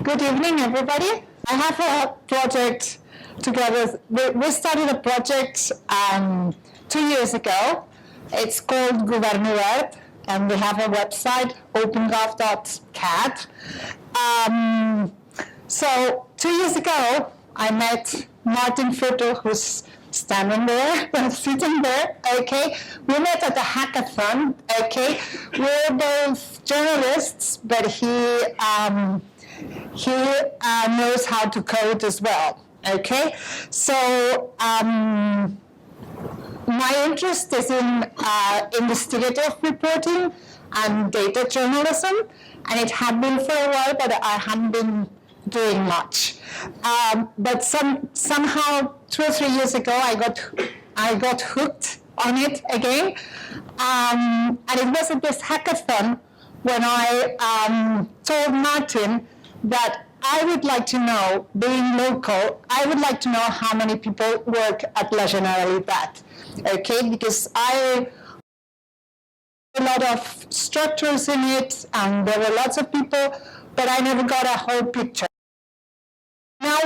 Good evening, everybody. I have a project together. We started a project 2 years ago. It's called Governo Web, and we have a website, opengov.cat. So 2 years ago, I met Martin Furtel, who's standing there, sitting there, okay? We met at a hackathon, okay? We're both journalists, but he knows how to code as well, okay? So my interest is in investigative reporting and data journalism, and it had been for a while, but I hadn't been doing much. But somehow 2 or 3 years ago, I got hooked on it again, and it was at this hackathon when I told Martin that I would like to know, being local, I would like to know how many people work at La Generalitat, okay? Because I a lot of structures in it, and there were lots of people, but I never got a whole picture. Now,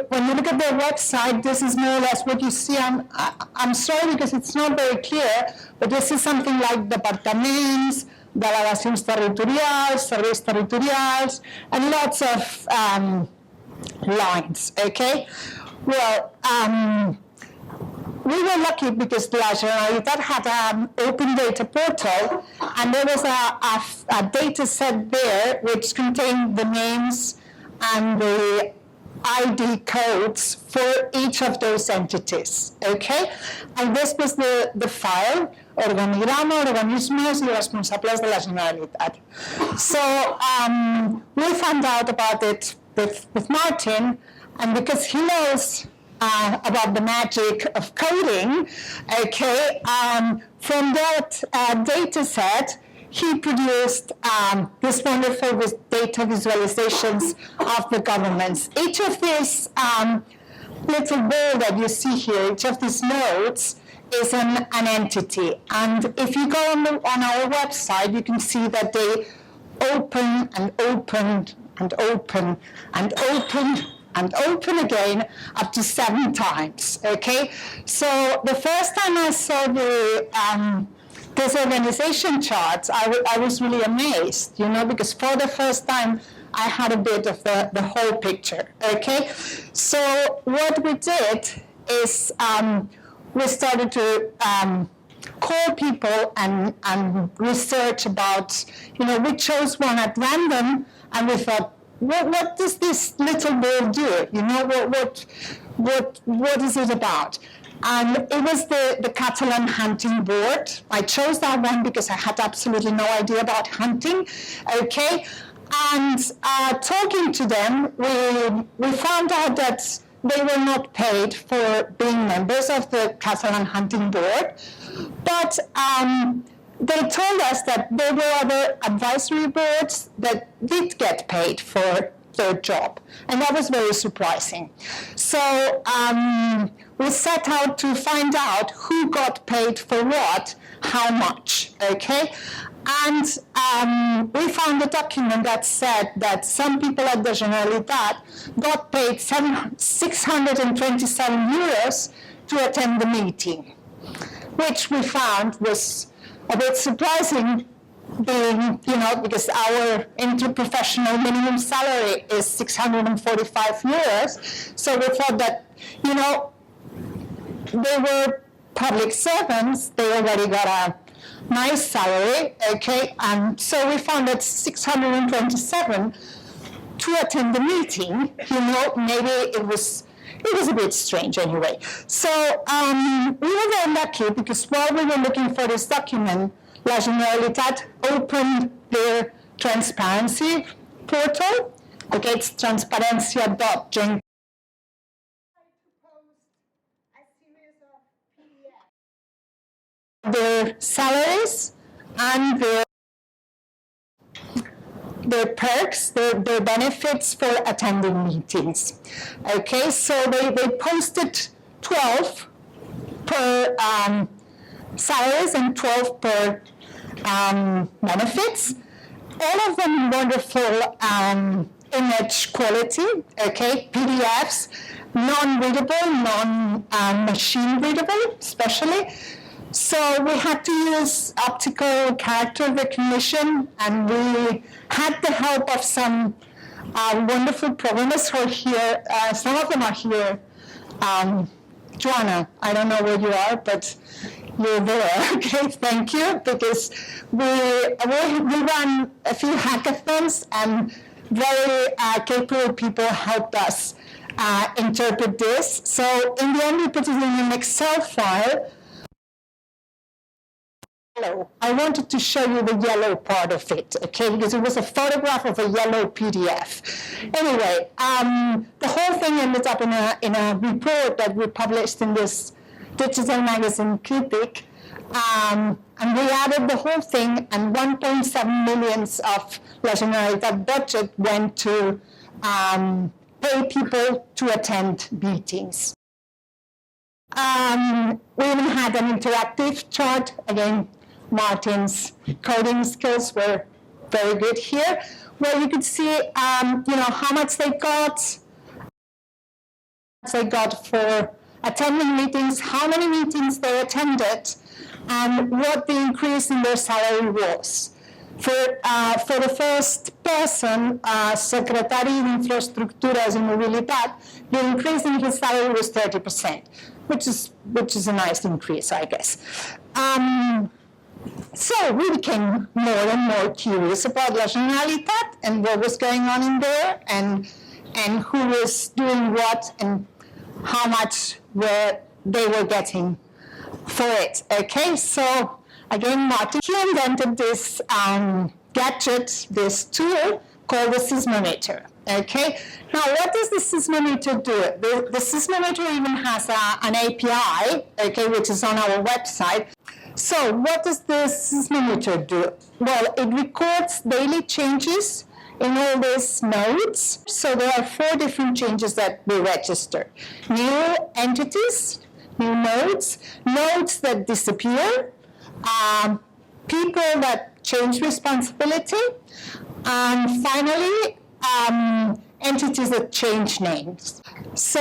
when you look at their website, this is more or less what you see. I'm sorry because it's not very clear, but this is something like departaments, delegacions territorials, serveis territorials, and lots of lines, okay? Well, we were lucky because La Generalitat had an open data portal, and there was a data set there which contained the names and the ID codes for each of those entities, okay? And this was the file, organigrama, organismos y responsables de la Generalitat. So we found out about it with Martin, and because he knows about the magic of coding, okay, from that data set, he produced this wonderful data visualizations of the governments. Each of these little ball that you see here, each of these nodes is an entity. And if you go on our website, you can see that they open and open and open and open and open again up to 7 times, okay? So the first time I saw this organization charts, I was really amazed, you know, because for the first time, I had a bit of the whole picture, okay? So what we did is we started to call people and research about, you know, we chose one at random, and we thought, what does this little ball do? You know, what is it about? And it was the Catalan hunting board. I chose that one because I had absolutely no idea about hunting, okay? And talking to them, we found out that they were not paid for being members of the Catalan hunting board, but they told us that there were other advisory boards that did get paid for their job, and that was very surprising. So we set out to find out who got paid for what, how much, okay? And we found a document that said that some people at the Generalitat got paid 627 euros to attend the meeting, which we found was a bit surprising, being, you know, because our interprofessional minimum salary is 645 euros. So we thought that, you know, they were public servants, they already got a nice salary, okay? And so we found that 627 to attend the meeting, you know, maybe it was a bit strange anyway. So we were very lucky because while we were looking for this document, La Generalitat opened their transparency portal. Okay, it's transparencia.gen. Their salaries and their perks, their benefits for attending meetings. Okay, so they posted 12 per salaries and 12 per benefits. All of them wonderful image quality, okay, PDFs, non-readable, non-machine readable, especially. So we had to use optical character recognition, and we had the help of some wonderful programmers who are here. Some of them are here. Joanna, I don't know where you are, but you're there. Okay, thank you, because we ran a few hackathons, and very capable people helped us interpret this. So in the end, we put it in an Excel file. I wanted to show you the yellow part of it, okay, because it was a photograph of a yellow PDF. Anyway, the whole thing ended up in a report that we published in this digital magazine, Critic, and we added the whole thing, and 1.7 million of La Generalitat budget went to pay people to attend meetings. We even had an interactive chart. Again, Martin's coding skills were very good here, where you could see, how much they got for attending meetings, how many meetings they attended, and what the increase in their salary was. For the first person, Secretari de Infraestructuras y Movilidad, the increase in his salary was 30%, which is a nice increase, I guess. So we became more and more curious about La Generalitat and what was going on in there, and who was doing what, and how much they were getting for it. Okay, so again, Martin, he invented this gadget, this tool called the seismometer. Okay, now what does the seismometer do? The seismometer even has an API, okay, which is on our website. So what does the seismometer do? Well, it records daily changes in all these nodes. So there are 4 different changes that we register. New entities, new nodes, nodes that disappear, people that change responsibility, and finally, entities that change names. So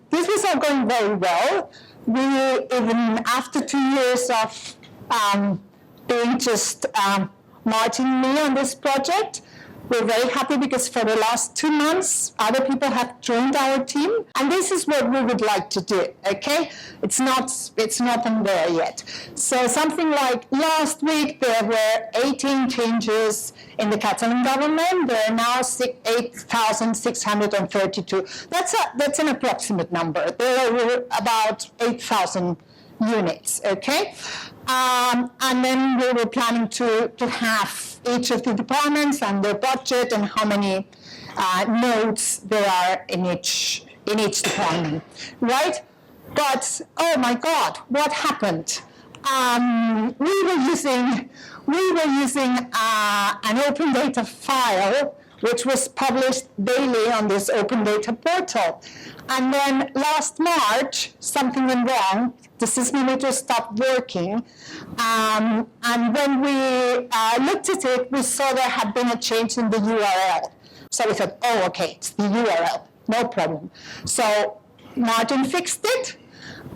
this was all going very well. We, even after 2 years of being just Martin and me on this project, we're very happy, because for the last 2 months, other people have joined our team, and this is what we would like to do, okay? It's not in there yet. So something like last week, there were 18 changes in the Catalan government. There are now 8,632. That's an approximate number. There were about 8,000 units, okay? And then we were planning to have each of the departments and their budget and how many nodes there are in each department, right? But oh my God, what happened? We were using an open data file, which was published daily on this open data portal. And then last March, something went wrong. The seismometer stopped working. And when we looked at it, we saw there had been a change in the URL. So we thought, oh, okay, it's the URL, no problem. So Martin fixed it,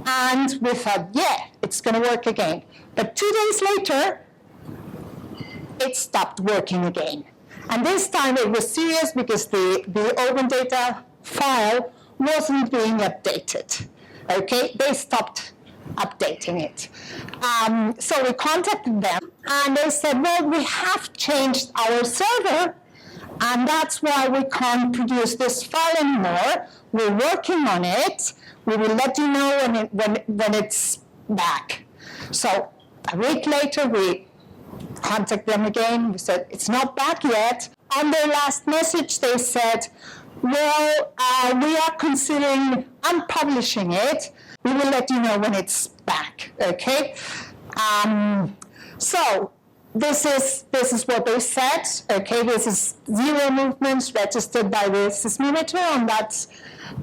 and we thought, yeah, it's going to work again. But 2 days later, it stopped working again. And this time it was serious, because the open data file wasn't being updated. Okay, they stopped updating it. So we contacted them, and they said, well, we have changed our server, and that's why we can't produce this file anymore. We're working on it. We will let you know when it's back. So a week later, we contacted them again. We said, it's not back yet. On their last message, they said, well, we are considering unpublishing it. We will let you know when it's back, okay? So this is what they said, okay? This is 0 movements registered by the seismometer on that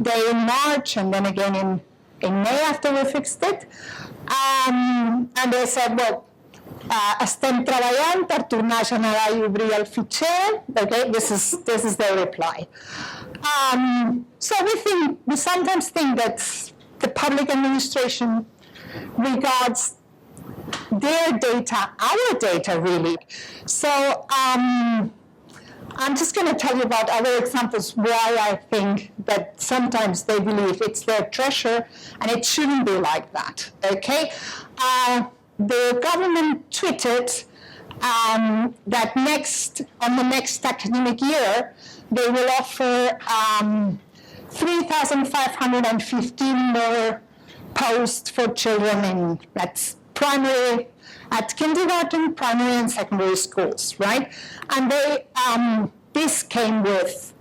day in March, and then again in May after we fixed it. And they said, well, estem treballant per tornar a generar i obrir el fitxer. Okay, this is their reply. So we sometimes think that the public administration regards their data, our data, really. So I'm just going to tell you about other examples why I think that sometimes they believe it's their treasure and it shouldn't be like that, okay? The government tweeted that on the next academic year, they will offer 3,515 more posts for children at kindergarten, primary, and secondary schools, right? And this came with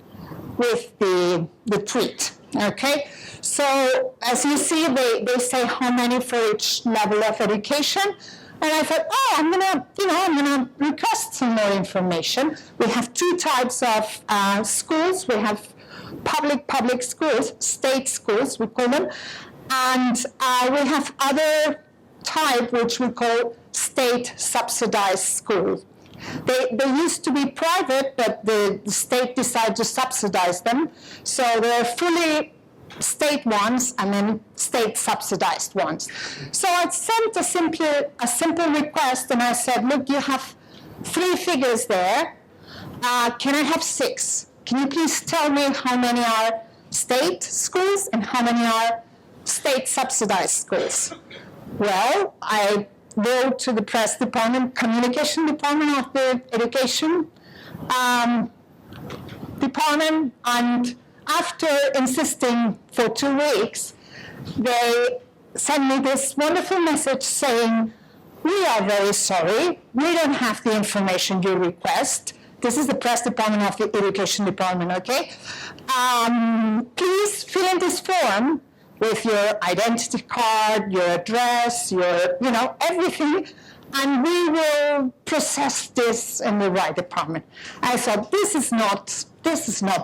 the tweet, okay? So as you see, they say how many for each level of education. And I thought, I'm gonna request some more information. We have two types of schools. We have public schools, state schools, we call them, and we have other type which we call state subsidized schools. They used to be private, but the state decided to subsidize them. So they're fully state ones and then state subsidized ones. So I sent a simple request and I said, look, you have 3 figures there. Can I have 6? Can you please tell me how many are state schools and how many are state subsidized schools? Well, I wrote to the press department, communication department of the education department, and after insisting for 2 weeks, they sent me this wonderful message saying, we are very sorry, we don't have the information you request. This is the press department of the education department, okay? Please fill in this form with your identity card, your address, your, everything, and we will process this in the right department. I thought, this is not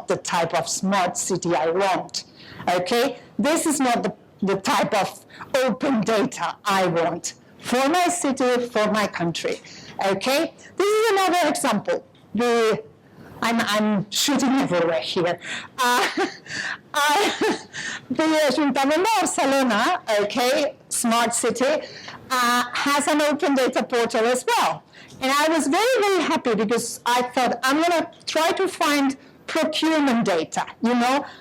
the type of smart city I want, okay? This is not the type of open data I want for my city, for my country, okay? This is another example. I'm shooting everywhere here. The Ajuntament of Barcelona, okay, smart city, has an open data portal as well. And I was very, very happy because I thought I'm going to try to find procurement data,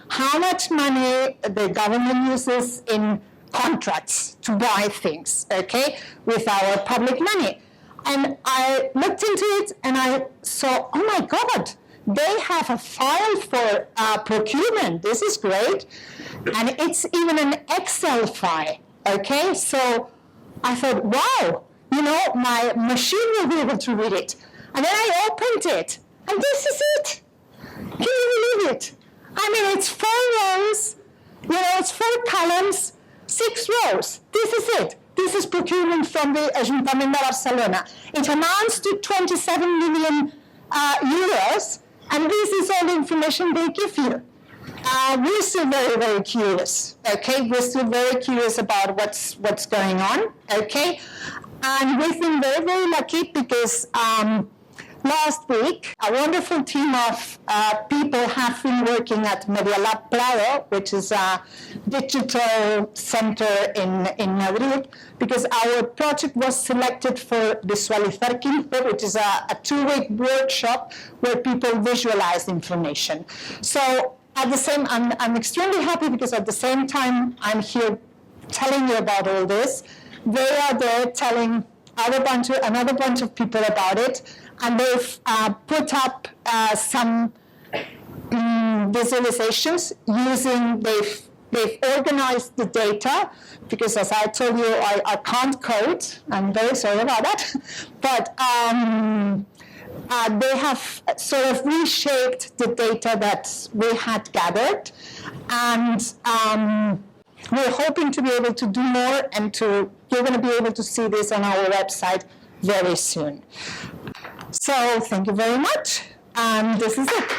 how much money the government uses in contracts to buy things, okay, with our public money. And I looked into it and I saw, oh my God, they have a file for procurement. This is great. And it's even an Excel file, okay? So I thought, wow, my machine will be able to read it. And then I opened it, and this is it. Can you believe it? I mean, it's 4 rows, it's 4 columns, 6 rows. This is it. This is procurement from the Ajuntament de Barcelona. It amounts to 27 million euros, and this is all the information they give you. We're still very, very curious, okay? We're still very curious about what's going on, okay? And we've been very, very lucky because last week, a wonderful team of people have been working at Media Lab Prado, which is a digital center in Madrid, because our project was selected for Visualizar 15, which is a 2-week workshop where people visualize information. So at the same, I'm extremely happy because at the same time I'm here telling you about all this, they are there telling another bunch of people about it, and they've put up some visualizations they've organized the data, because as I told you, I can't code. I'm very sorry about that. But they have sort of reshaped the data that we had gathered. And we're hoping to be able to do more, and you're going to be able to see this on our website very soon. So thank you very much. And this is it.